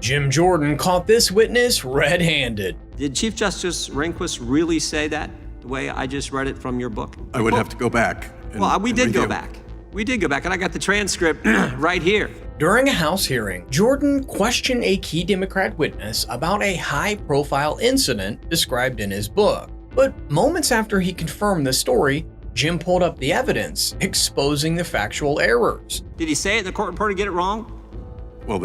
Jim Jordan caught this witness red-handed. Did Chief Justice Rehnquist really say that the way I just read it from your book? I would have to go back. We did go back. We did go back, and I got the transcript right here. During a House hearing, Jordan questioned a key Democrat witness about a high-profile incident described in his book. But moments after he confirmed the story, Jim pulled up the evidence, exposing the factual errors. Did he say it in the court reporter get it wrong? Well,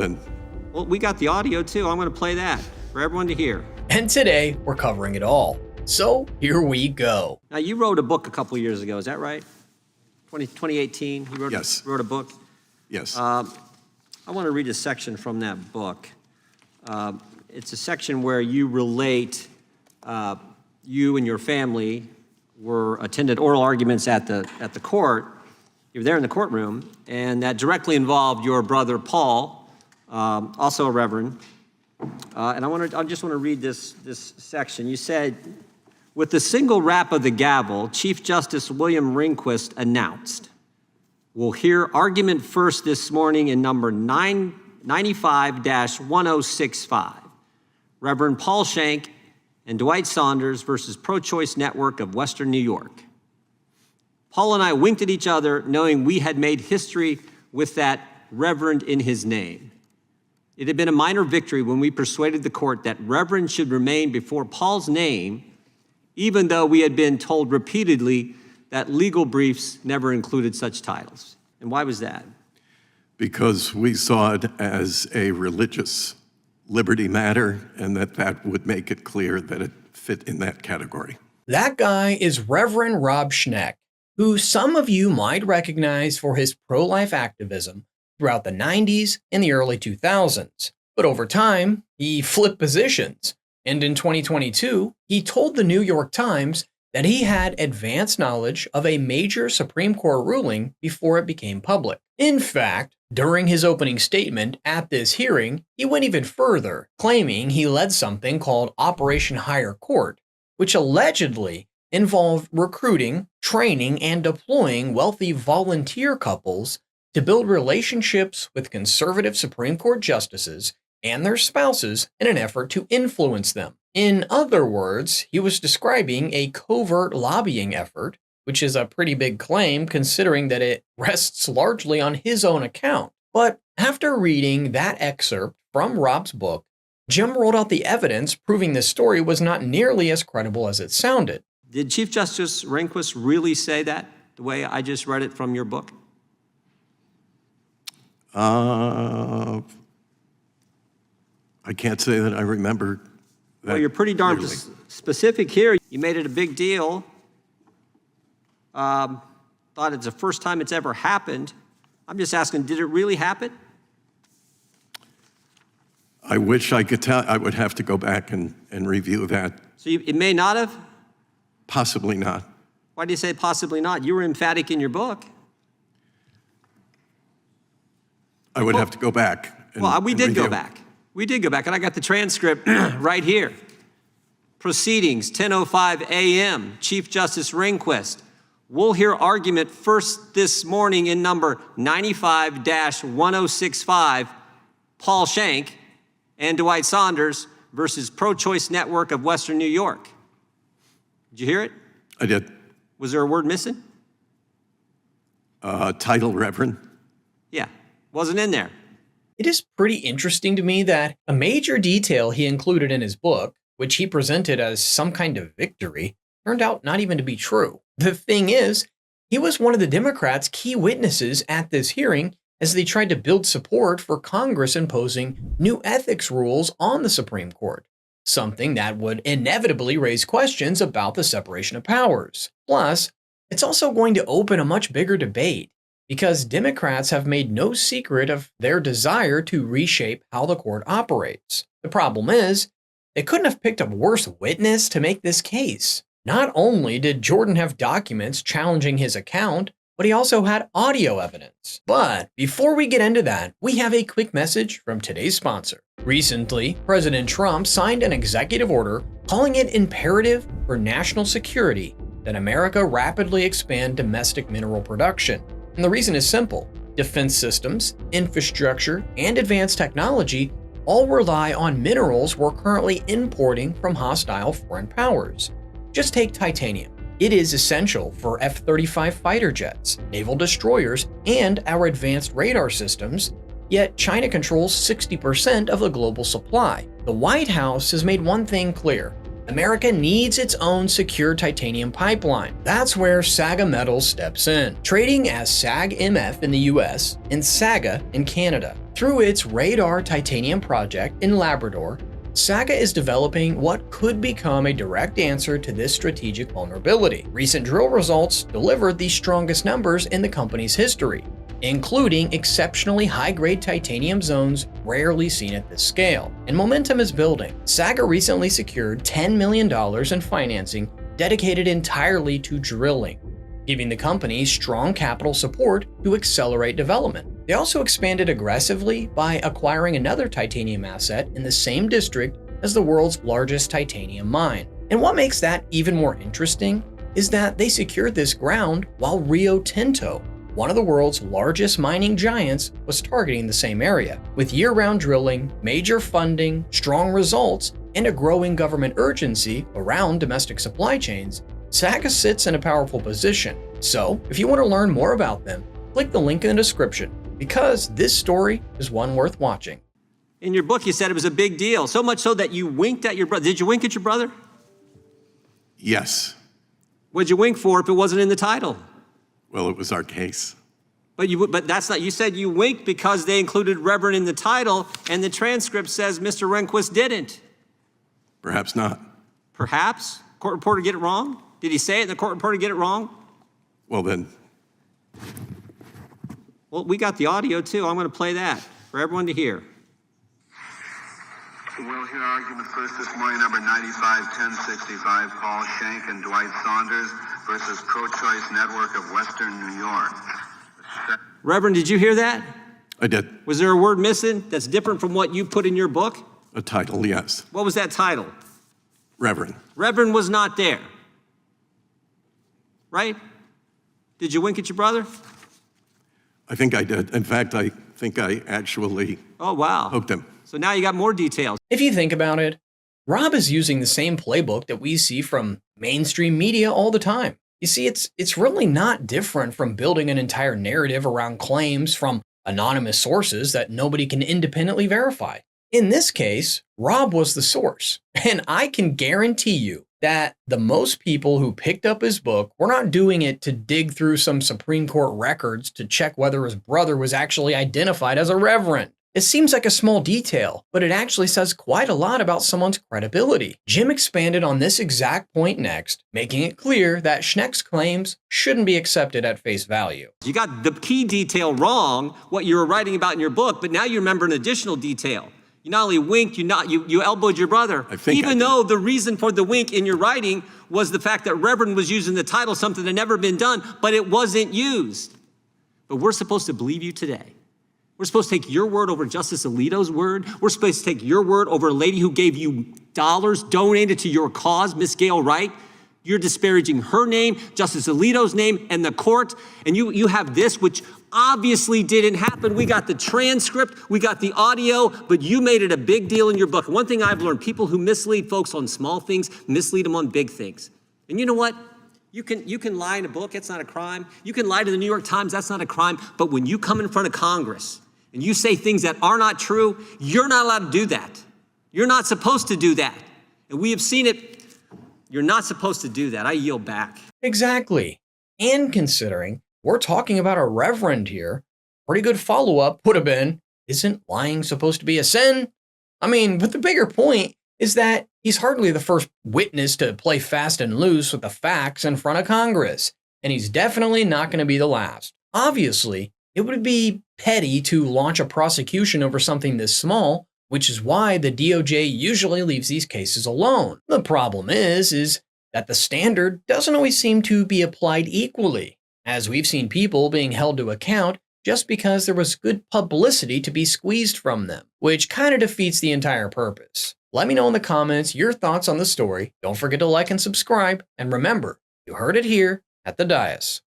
We got the audio too. I'm going to play that for everyone to hear. And today, we're covering it all. So here we go. Now, you wrote a book a couple years ago, is that right? 2018, you wrote a book? Yes. I want to read a section from that book. It's a section where you relate you and your family attended oral arguments at the court. You were there in the courtroom, and that directly involved your brother Paul, also a reverend. And I just want to read this section. You said, with the single rap of the gavel, Chief Justice William Rehnquist announced, "We'll hear argument first this morning in number 95-1065, Reverend Paul Schenck and Dwight Saunders versus Pro-Choice Network of Western New York." Paul and I winked at each other, knowing we had made history with that reverend in his name. It had been a minor victory when we persuaded the court that reverend should remain before Paul's name, even though we had been told repeatedly that legal briefs never included such titles. And why was that? Because we saw it as a religious liberty matter, and that would make it clear that it fit in that category. That guy is Reverend Rob Schenck, who some of you might recognize for his pro-life activism throughout the 90s and the early 2000s. But over time, he flipped positions, and in 2022, he told the New York Times that he had advanced knowledge of a major Supreme Court ruling before it became public. In fact, during his opening statement at this hearing, he went even further, claiming he led something called Operation Higher Court, which allegedly involved recruiting, training, and deploying wealthy volunteer couples to build relationships with conservative Supreme Court justices and their spouses in an effort to influence them. In other words, he was describing a covert lobbying effort, which is a pretty big claim considering that it rests largely on his own account. But after reading that excerpt from Rob's book, Jim rolled out the evidence proving this story was not nearly as credible as it sounded. Did Chief Justice Rehnquist really say that the way I just read it from your book? I can't say that I remember that. Well, you're pretty darn specific here. You made it a big deal. Thought it's the first time it's ever happened. I'm just asking, did it really happen? I wish I could tell. I would have to go back and review that. So it may not have? Possibly not. Why do you say possibly not? You were emphatic in your book. I would have to go back. We did go back. We did go back, and I got the transcript right here. Proceedings, 10:05 a.m., Chief Justice Rehnquist. We'll hear argument first this morning in number 95-1065, Paul Schenck and Dwight Saunders versus Pro-Choice Network of Western New York. Did you hear it? I did. Was there a word missing? Title Reverend. Yeah, wasn't in there. It is pretty interesting to me that a major detail he included in his book, which he presented as some kind of victory, turned out not even to be true. The thing is, he was one of the Democrats' key witnesses at this hearing as they tried to build support for Congress imposing new ethics rules on the Supreme Court, something that would inevitably raise questions about the separation of powers. Plus, it's also going to open a much bigger debate, because Democrats have made no secret of their desire to reshape how the court operates. The problem is, they couldn't have picked a worse witness to make this case. Not only did Jordan have documents challenging his account, but he also had audio evidence. But before we get into that, we have a quick message from today's sponsor. Recently, President Trump signed an executive order calling it imperative for national security that America rapidly expand domestic mineral production. And the reason is simple. Defense systems, infrastructure, and advanced technology all rely on minerals we're currently importing from hostile foreign powers. Just take titanium. It is essential for F-35 fighter jets, naval destroyers, and our advanced radar systems, yet China controls 60% of the global supply. The White House has made one thing clear: America needs its own secure titanium pipeline. That's where Saga Metals steps in, trading as SAGMF in the US and Saga in Canada. Through its radar titanium project in Labrador, Saga is developing what could become a direct answer to this strategic vulnerability. Recent drill results delivered the strongest numbers in the company's history, including exceptionally high-grade titanium zones rarely seen at this scale. And momentum is building. Saga recently secured $10 million in financing dedicated entirely to drilling, giving the company strong capital support to accelerate development. They also expanded aggressively by acquiring another titanium asset in the same district as the world's largest titanium mine. And what makes that even more interesting is that they secured this ground while Rio Tinto, one of the world's largest mining giants, was targeting the same area. With year-round drilling, major funding, strong results, and a growing government urgency around domestic supply chains, Saga sits in a powerful position. So, if you want to learn more about them, click the link in the description, because this story is one worth watching. In your book, you said it was a big deal, so much so that you winked at your brother. Did you wink at your brother? Yes. What'd you wink for if it wasn't in the title? Well, it was our case. But that's not, you said you winked because they included Reverend in the title, and the transcript says Mr. Rehnquist didn't. Perhaps not. Perhaps? Court reporter get it wrong? Did he say it and the court reporter get it wrong? Well, then, Well, we got the audio too. I'm going to play that for everyone to hear. We'll hear argument first this morning, number 95-1065, Paul Schenck and Dwight Saunders versus Pro-Choice Network of Western New York. Reverend, did you hear that? I did. Was there a word missing that's different from what you put in your book? A title, yes. What was that title? Reverend. Reverend was not there. Right? Did you wink at your brother? I think I did. In fact, I think I actually Oh, wow. hooked him. So now you got more details. If you think about it, Rob is using the same playbook that we see from mainstream media all the time. You see, it's really not different from building an entire narrative around claims from anonymous sources that nobody can independently verify. In this case, Rob was the source, and I can guarantee you that the most people who picked up his book were not doing it to dig through some Supreme Court records to check whether his brother was actually identified as a reverend. It seems like a small detail, but it actually says quite a lot about someone's credibility. Jim expanded on this exact point next, making it clear that Schenck's claims shouldn't be accepted at face value. You got the key detail wrong, what you were writing about in your book, but now you remember an additional detail. You not only winked, you elbowed your brother. Even though the reason for the wink in your writing was the fact that Reverend was using the title, something that had never been done, but it wasn't used. But we're supposed to believe you today. We're supposed to take your word over Justice Alito's word. We're supposed to take your word over a lady who gave you dollars donated to your cause, Miss Gail Wright. You're disparaging her name, Justice Alito's name, and the court. And you have this, which obviously didn't happen. We got the transcript, we got the audio, but you made it a big deal in your book. One thing I've learned, people who mislead folks on small things, mislead them on big things. And you know what? You can lie in a book, it's not a crime. You can lie to the New York Times, that's not a crime. But when you come in front of Congress and you say things that are not true, you're not allowed to do that. You're not supposed to do that. And we have seen it. You're not supposed to do that. I yield back. Exactly. And considering we're talking about a reverend here, pretty good follow-up would have been, isn't lying supposed to be a sin? I mean, but the bigger point is that he's hardly the first witness to play fast and loose with the facts in front of Congress, and he's definitely not going to be the last. Obviously, it would be petty to launch a prosecution over something this small, which is why the DOJ usually leaves these cases alone. The problem is that the standard doesn't always seem to be applied equally, as we've seen people being held to account just because there was good publicity to be squeezed from them, which kind of defeats the entire purpose. Let me know in the comments your thoughts on the story. Don't forget to like and subscribe, and remember, you heard it here at the Dais.